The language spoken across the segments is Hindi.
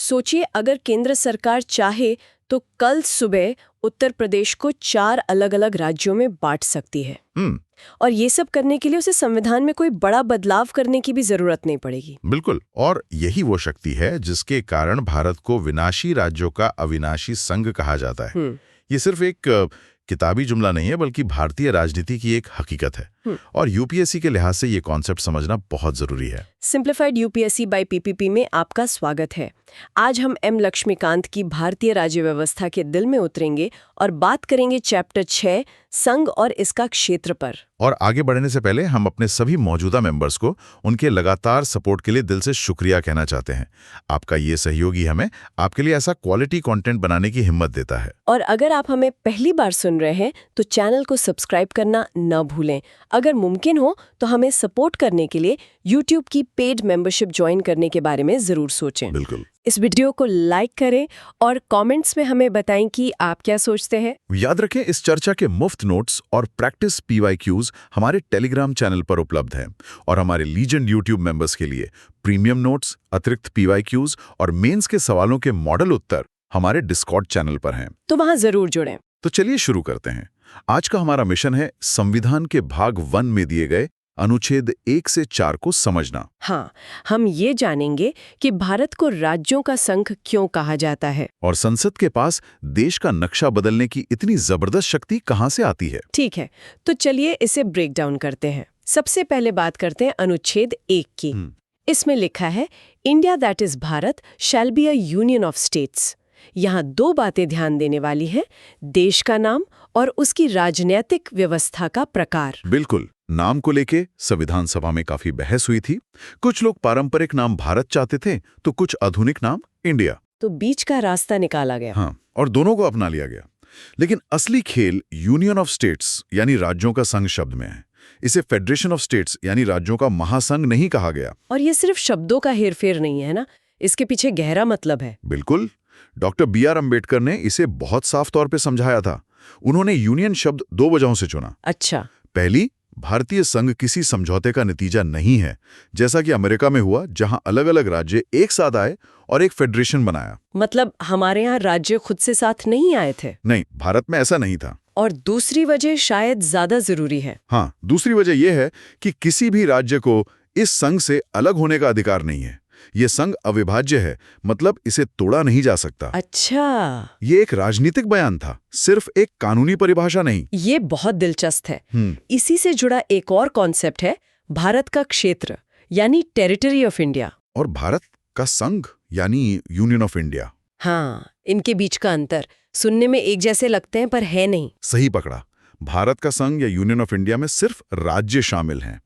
सोचिए अगर केंद्र सरकार चाहे तो कल सुबह उत्तर प्रदेश को 4 अलग-अलग राज्यों में बांट सकती है। और ये सब करने के लिए उसे संविधान में कोई बड़ा बदलाव करने की भी जरूरत नहीं पड़ेगी। बिल्कुल, और यही वो शक्ति है जिसके कारण भारत को विनाशी राज्यों का अविनाशी संघ कहा जाता है। ये सिर्फ एक किताबी जुमला नहीं है, बल्कि भारतीय राजनीति की एक हकीकत है। और यूपीएससी के लिहाज से ये कॉन्सेप्ट समझना बहुत जरूरी है। सिंप्लीफाइड यूपीएससी बाय पीपीपी में आपका स्वागत है। आज हम एम लक्ष्मीकांत की भारतीय राज्य व्यवस्था के दिल में उतरेंगे और बात करेंगे चैप्टर 6 संघ और इसका क्षेत्र पर। और आगे बढ़ने से पहले हम अपने सभी मौजूदा मेंबर्स को उनके लगातार सपोर्ट के लिए दिल से शुक्रिया कहना चाहते हैं। आपका ये सहयोगी हमें आपके लिए ऐसा क्वालिटी कंटेंट बनाने की हिम्मत देता है। और अगर आप हमें पहली बार सुन रहे हैं तो चैनल को सब्सक्राइब करना न भूलें। अगर मुमकिन हो तो हमें सपोर्ट करने के लिए YouTube की पेड मेंबरशिप ज्वाइन करने के बारे में जरूर सोचें। बिल्कुल। इस वीडियो को लाइक करें और कमेंट्स में हमें बताएं कि आप क्या सोचते हैं। याद रखें, इस चर्चा के मुफ्त नोट्स और प्रैक्टिस PYQs हमारे टेलीग्राम चैनल पर उपलब्ध हैं और हमारे लीजेंड YouTube मेंबर्स के लिए प्रीमियम नोट्स, अतिरिक्त PYQs और मेंस के सवालों के मॉडल उत्तर हमारे डिस्कॉर्ड चैनल पर हैं। तो वहां जरूर जुड़ें। तो चलिए शुरू करते हैं। आज का हमारा मिशन है संविधान के भाग 1 में दिए गए अनुच्छेद 1 से 4 को समझना। हाँ, हम ये जानेंगे कि भारत को राज्यों का संघ क्यों कहा जाता है और संसद के पास देश का नक्शा बदलने की इतनी जबरदस्त शक्ति कहाँ से आती है। ठीक है, तो चलिए इसे ब्रेक डाउन करते हैं। सबसे पहले बात करते हैं अनुच्छेद 1 की। इसमें लिखा है, India that is Bharat shall be a union of states. यहाँ 2 बातें ध्यान देने वाली हैं, देश का नाम और उसकी राजनीतिक व्यवस्था का प्रकार। बिल्कुल, नाम को लेके संविधान सभा में काफी बहस हुई थी। कुछ लोग पारंपरिक नाम भारत चाहते थे तो कुछ आधुनिक नाम इंडिया। तो बीच का रास्ता निकाला गया। हाँ, और दोनों को अपना लिया गया। लेकिन असली खेल यूनियन ऑफ स्टेट्स यानी राज्यों का संघ शब्द में है। इसे फेडरेशन ऑफ स्टेट्स यानी राज्यों का महासंघ नहीं कहा गया। और ये सिर्फ शब्दों का हेरफेर नहीं है ना, इसके पीछे गहरा मतलब है। बिल्कुल, डॉक्टर BR अम्बेडकर ने इसे बहुत साफ तौर पे समझाया था। उन्होंने यूनियन शब्द 2 वजहों से चुना। अच्छा। पहली, भारतीय संघ किसी समझौते का नतीजा नहीं है, जैसा कि अमेरिका में हुआ, जहां अलग अलग राज्य एक साथ आए और एक फेडरेशन बनाया। मतलब हमारे यहाँ राज्य खुद से साथ नहीं आए थे? नहीं, भारत में ऐसा नहीं था। और दूसरी वजह शायद ज्यादा जरूरी है। हाँ, दूसरी वजह यह है कि किसी भी राज्य को इस संघ से अलग होने का अधिकार नहीं है। ये संघ अविभाज्य है, मतलब इसे तोड़ा नहीं जा सकता। अच्छा, ये एक राजनीतिक बयान था, सिर्फ एक कानूनी परिभाषा नहीं। ये बहुत दिलचस्प है। इसी से जुड़ा एक और कॉन्सेप्ट है भारत का क्षेत्र यानी टेरिटरी ऑफ इंडिया, और भारत का संघ यानी यूनियन ऑफ इंडिया। हाँ, इनके बीच का अंतर सुनने में एक जैसे लगते हैं पर है नहीं। सही पकड़ा। भारत का संघ या यूनियन ऑफ इंडिया में सिर्फ राज्य शामिल हैं,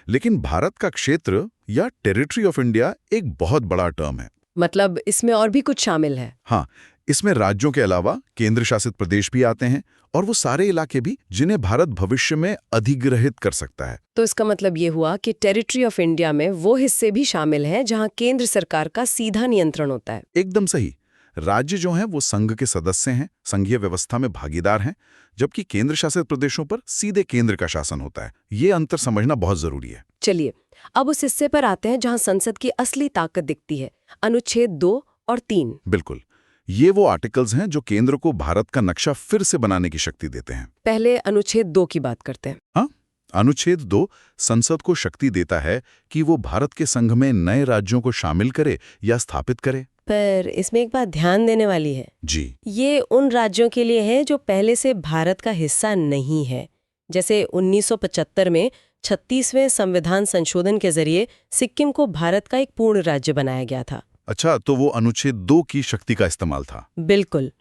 लेकिन भारत का क्षेत्र या टेरिटरी ऑफ इंडिया एक बहुत बड़ा टर्म है। मतलब इसमें और भी कुछ शामिल है? हाँ, इसमें राज्यों के अलावा केंद्र शासित प्रदेश भी आते हैं, और वो सारे इलाके भी जिन्हें भारत भविष्य में अधिग्रहित कर सकता है। तो इसका मतलब ये हुआ कि टेरिटरी ऑफ इंडिया में वो हिस्से भी शामिल हैं जहां केंद्र सरकार का सीधा नियंत्रण होता है। एकदम सही। राज्य जो हैं वो संघ के सदस्य हैं, संघीय व्यवस्था में भागीदार हैं, जबकि केंद्र शासित प्रदेशों पर सीधे केंद्र का शासन होता है। ये अंतर समझना बहुत जरूरी है। चलिए अब उस हिस्से पर आते हैं जहां संसद की असली ताकत दिखती है, अनुच्छेद 2 और 3। बिल्कुल, ये वो आर्टिकल्स हैं जो केंद्र को भारत का नक्शा फिर से बनाने की शक्ति देते हैं। पहले अनुच्छेद 2 की बात करते हैं। हाँ, अनुच्छेद 2 संसद को शक्ति देता है कि वो भारत के संघ में नए राज्यों को शामिल करे या स्थापित करे। पर इसमें एक बात ध्यान देने वाली है जी, ये उन राज्यों के लिए है जो पहले से भारत का हिस्सा नहीं है। जैसे 1975 में 36वें संविधान संशोधन के जरिए सिक्किम को भारत का एक पूर्ण राज्य बनाया गया था। अच्छा, तो वो अनुच्छेद 2 की शक्ति का इस्तेमाल था। बिल्कुल।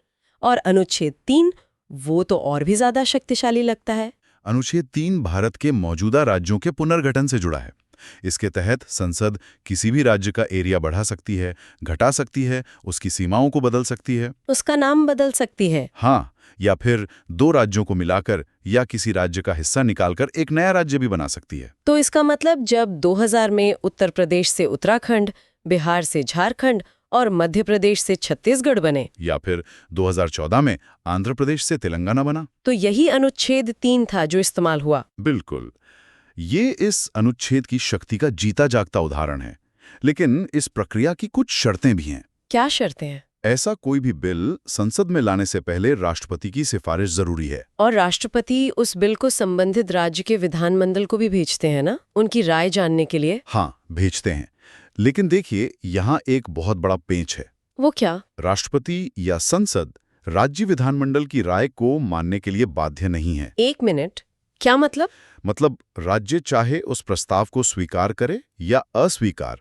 और अनुच्छेद 3 वो तो और भी ज्यादा शक्तिशाली लगता है। अनुच्छेद 3 भारत के मौजूदा राज्यों के पुनर्गठन से जुड़ा है। इसके तहत संसद किसी भी राज्य का एरिया बढ़ा सकती है, घटा सकती है, उसकी सीमाओं को बदल सकती है, उसका नाम बदल सकती है। हाँ, या फिर 2 राज्यों को मिलाकर या किसी राज्य का हिस्सा निकालकर एक नया राज्य भी बना सकती है। तो इसका मतलब जब 2000 में उत्तर प्रदेश से उत्तराखंड, बिहार से झारखंड और मध्य प्रदेश से छत्तीसगढ़ बने, या फिर 2014 में आंध्र प्रदेश से तेलंगाना बना, तो यही अनुच्छेद 3 था जो इस्तेमाल हुआ। बिल्कुल, ये इस अनुच्छेद की शक्ति का जीता जागता उदाहरण है। लेकिन इस प्रक्रिया की कुछ शर्तें भी हैं। क्या शर्तें हैं? ऐसा कोई भी बिल संसद में लाने से पहले राष्ट्रपति की सिफारिश जरूरी है। और राष्ट्रपति उस बिल को संबंधित राज्य के विधानमंडल को भी भेजते हैं ना, उनकी राय जानने के लिए? हाँ, भेजते हैं। लेकिन देखिए, यहाँ एक बहुत बड़ा पेंच है। वो क्या? राष्ट्रपति या संसद राज्य विधानमंडल की राय को मानने के लिए बाध्य नहीं है। 1 मिनट, क्या मतलब? मतलब राज्य चाहे उस प्रस्ताव को स्वीकार करे या अस्वीकार,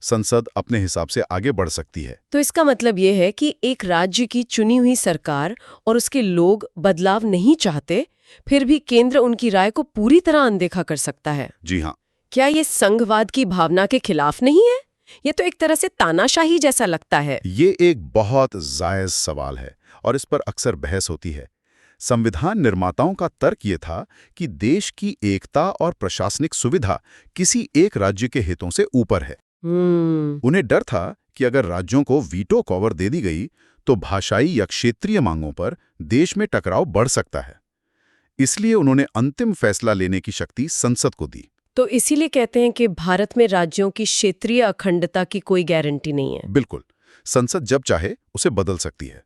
संसद अपने हिसाब से आगे बढ़ सकती है। तो इसका मतलब ये है कि एक राज्य की चुनी हुई सरकार और उसके लोग बदलाव नहीं चाहते, फिर भी केंद्र उनकी राय को पूरी तरह अनदेखा कर सकता है। जी हाँ। क्या ये संघवाद की भावना के खिलाफ नहीं है? ये तो एक तरह से तानाशाही जैसा लगता है। ये एक बहुत जायज सवाल है और इस पर अक्सर बहस होती है। संविधान निर्माताओं का तर्क ये था कि देश की एकता और प्रशासनिक सुविधा किसी एक राज्य के हितों से ऊपर है। उन्हें डर था कि अगर राज्यों को वीटो पावर दे दी गई तो भाषाई या क्षेत्रीय मांगों पर देश में टकराव बढ़ सकता है। इसलिए उन्होंने अंतिम फैसला लेने की शक्ति संसद को दी। तो इसीलिए कहते हैं कि भारत में राज्यों की क्षेत्रीय अखंडता की कोई गारंटी नहीं है। बिल्कुल, संसद जब चाहे उसे बदल सकती है।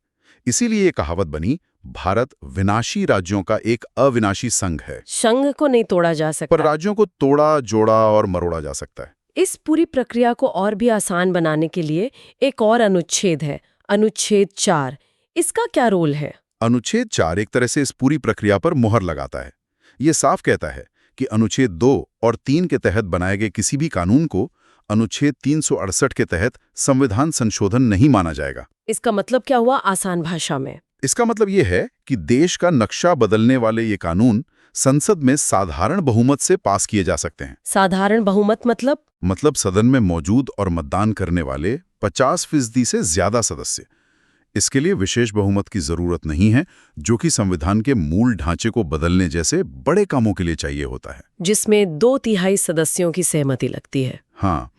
इसीलिए ये कहावत बनी, भारत विनाशी राज्यों का एक अविनाशी संघ है। संघ को नहीं तोड़ा जा सकता, पर राज्यों को तोड़ा, जोड़ा और मरोड़ा जा सकता है। इस पूरी प्रक्रिया को और भी आसान बनाने के लिए एक और अनुच्छेद है, अनुच्छेद 4। इसका क्या रोल है? अनुच्छेद 4 एक तरह से इस पूरी प्रक्रिया पर मुहर लगाता है। ये साफ कहता है कि अनुच्छेद 2 और 3 के तहत बनाए गए किसी भी कानून को अनुच्छेद 368 के तहत संविधान संशोधन नहीं माना जाएगा। इसका मतलब क्या हुआ आसान भाषा में? इसका मतलब ये है कि देश का नक्शा बदलने वाले ये कानून संसद में साधारण बहुमत से पास किए जा सकते हैं। साधारण बहुमत मतलब सदन में मौजूद और मतदान करने वाले 50% से ज्यादा सदस्य। इसके लिए विशेष बहुमत की जरूरत नहीं है, जो कि संविधान के मूल ढांचे को बदलने जैसे बड़े कामों के लिए चाहिए होता है, जिसमें 2/3 सदस्यों की सहमति लगती है। हाँ,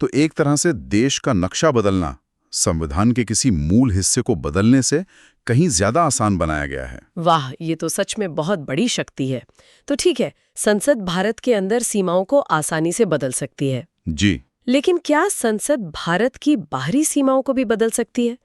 तो एक तरह से देश का नक्शा बदलना संविधान के किसी मूल हिस्से को बदलने से कहीं ज्यादा आसान बनाया गया है। वाह, ये तो सच में बहुत बड़ी शक्ति है। तो ठीक है, संसद भारत के अंदर सीमाओं को आसानी से बदल सकती है जी, लेकिन क्या संसद भारत की बाहरी सीमाओं को भी बदल सकती है?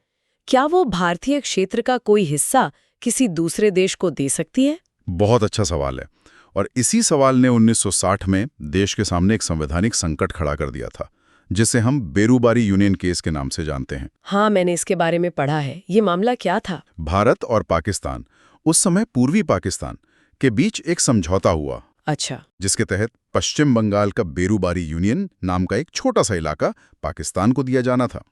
क्या वो भारतीय क्षेत्र का कोई हिस्सा किसी दूसरे देश को दे सकती है? बहुत अच्छा सवाल है। और इसी सवाल ने 1960 में देश के सामने एक संवैधानिक संकट खड़ा कर दिया था, जिसे हम बेरूबारी यूनियन केस के नाम से जानते हैं। हाँ, मैंने इसके बारे में पढ़ा है। ये मामला क्या था? भारत और पाकिस्तान, उस समय पूर्वी पाकिस्तान के बीच एक समझौता हुआ। अच्छा। जिसके तहत पश्चिम बंगाल का बेरूबारी यूनियन नाम का एक छोटा सा इलाका पाकिस्तान को दिया जाना था।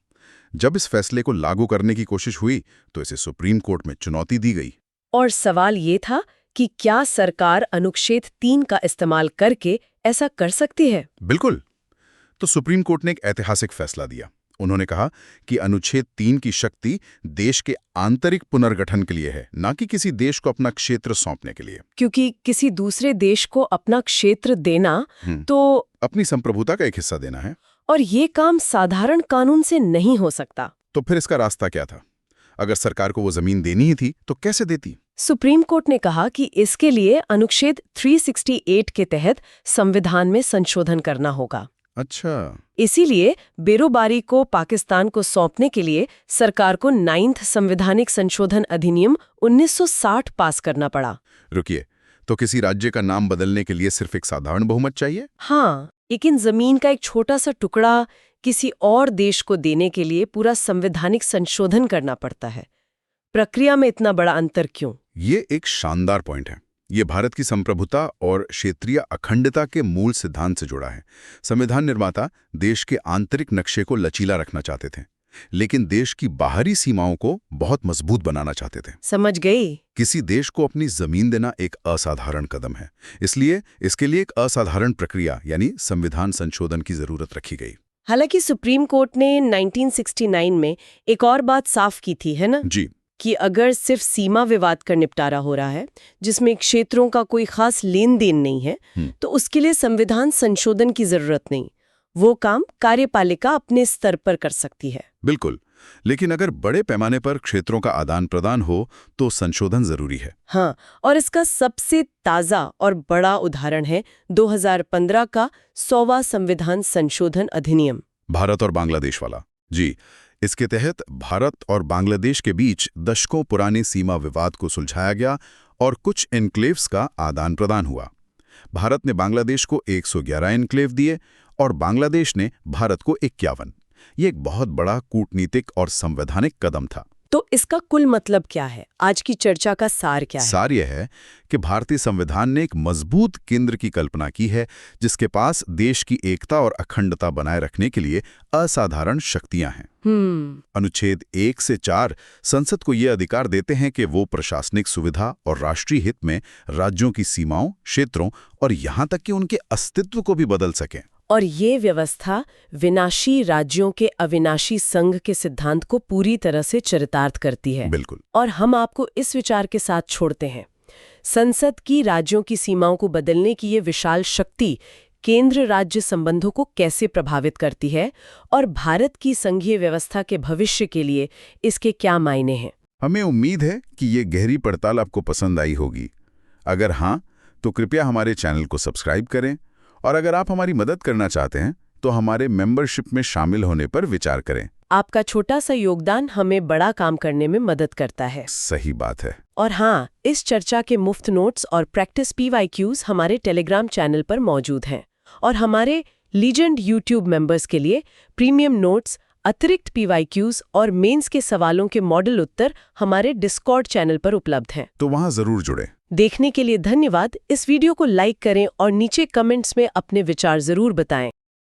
जब इस फैसले को लागू करने की कोशिश हुई तो इसे सुप्रीम कोर्ट में चुनौती दी गई। और सवाल ये था कि क्या सरकार अनुच्छेद 3 का इस्तेमाल करके ऐसा कर सकती है? बिल्कुल। तो सुप्रीम कोर्ट ने एक ऐतिहासिक फैसला दिया। उन्होंने कहा कि अनुच्छेद 3 की शक्ति देश के आंतरिक पुनर्गठन के लिए है, न कि किसी देश को अपना क्षेत्र सौंपने के लिए। क्योंकि किसी दूसरे देश को अपना क्षेत्र देना तो अपनी संप्रभुता का एक हिस्सा देना है, और ये काम साधारण कानून से नहीं हो सकता। तो फिर इसका रास्ता क्या था? अगर सरकार को वो जमीन देनी ही थी तो कैसे देती? सुप्रीम कोर्ट ने कहा कि इसके लिए अनुच्छेद 368 के तहत संविधान में संशोधन करना होगा। अच्छा। इसीलिए बेरोबारी को पाकिस्तान को सौंपने के लिए सरकार को 9th संवैधानिक संशोधन अधिनियम 1960 पास करना पड़ा। रुकिए, तो किसी राज्य का नाम बदलने के लिए सिर्फ एक साधारण बहुमत चाहिए? हाँ, लेकिन जमीन का एक छोटा सा टुकड़ा किसी और देश को देने के लिए पूरा संवैधानिक संशोधन करना पड़ता है। प्रक्रिया में इतना बड़ा अंतर क्यों? ये एक शानदार पॉइंट है। ये भारत की संप्रभुता और क्षेत्रीय अखंडता के मूल सिद्धांत से जुड़ा है। संविधान निर्माता देश के आंतरिक नक्शे को लचीला रखना चाहते थे, लेकिन देश की बाहरी सीमाओं को बहुत मजबूत बनाना चाहते थे। समझ गई। किसी देश को अपनी जमीन देना एक असाधारण कदम है, इसलिए इसके लिए एक असाधारण प्रक्रिया यानी संविधान संशोधन की जरूरत रखी गई। हालांकि सुप्रीम कोर्ट ने 1969 में एक और बात साफ की थी, है ना? जी, कि अगर सिर्फ सीमा विवाद का निपटारा हो रहा है जिसमें क्षेत्रों का कोई खास लेन देन नहीं है, तो उसके लिए संविधान संशोधन की जरूरत नहीं। वो काम कार्यपालिका अपने स्तर पर कर सकती है। बिल्कुल। लेकिन अगर बड़े पैमाने पर क्षेत्रों का आदान प्रदान हो तो संशोधन जरूरी है। हाँ, और इसका सबसे ताज़ा और बड़ा उदाहरण है 2015 का 100वां संविधान संशोधन अधिनियम। भारत और बांग्लादेश वाला। जी, इसके तहत भारत और बांग्लादेश के बीच दशकों पुराने सीमा विवाद को सुलझाया गया और कुछ एन्क्लेव्स का आदान प्रदान हुआ। भारत ने बांग्लादेश को 111 एन्क्लेव दिए और बांग्लादेश ने भारत को 51। ये एक बहुत बड़ा कूटनीतिक और संवैधानिक कदम था। तो इसका कुल मतलब क्या है? आज की चर्चा का सार क्या है? सार यह है कि भारतीय संविधान ने एक मजबूत केंद्र की कल्पना की है, जिसके पास देश की एकता और अखंडता बनाए रखने के लिए असाधारण शक्तियां हैं। अनुच्छेद 1 से 4 संसद को ये अधिकार देते हैं कि वो प्रशासनिक सुविधा और राष्ट्रीय हित में राज्यों की सीमाओं, क्षेत्रों और यहां तक कि उनके अस्तित्व को भी बदल सकें। और ये व्यवस्था विनाशी राज्यों के अविनाशी संघ के सिद्धांत को पूरी तरह से चरितार्थ करती है। बिल्कुल। और हम आपको इस विचार के साथ छोड़ते हैं। संसद की राज्यों की सीमाओं को बदलने की ये विशाल शक्ति केंद्र राज्य संबंधों को कैसे प्रभावित करती है और भारत की संघीय व्यवस्था के भविष्य के लिए इसके क्या मायने हैं। हमें उम्मीद है कि ये गहरी पड़ताल आपको पसंद आई होगी। अगर हाँ, तो कृपया हमारे चैनल को सब्सक्राइब करें और अगर आप हमारी मदद करना चाहते हैं तो हमारे मेंबरशिप में शामिल होने पर विचार करें। आपका छोटा सा योगदान हमें बड़ा काम करने में मदद करता है। सही बात है। और हाँ, इस चर्चा के मुफ्त नोट्स और प्रैक्टिस PYQs हमारे टेलीग्राम चैनल पर मौजूद हैं और हमारे लीजेंड YouTube मेंबर्स के लिए प्रीमियम नोट्स, अतिरिक्त PYQs और मेंस के सवालों के मॉडल उत्तर हमारे डिस्कॉर्ड चैनल पर उपलब्ध हैं। तो वहां जरूर जुड़ें। देखने के लिए धन्यवाद। इस वीडियो को लाइक करें और नीचे कमेंट्स में अपने विचार जरूर बताएं।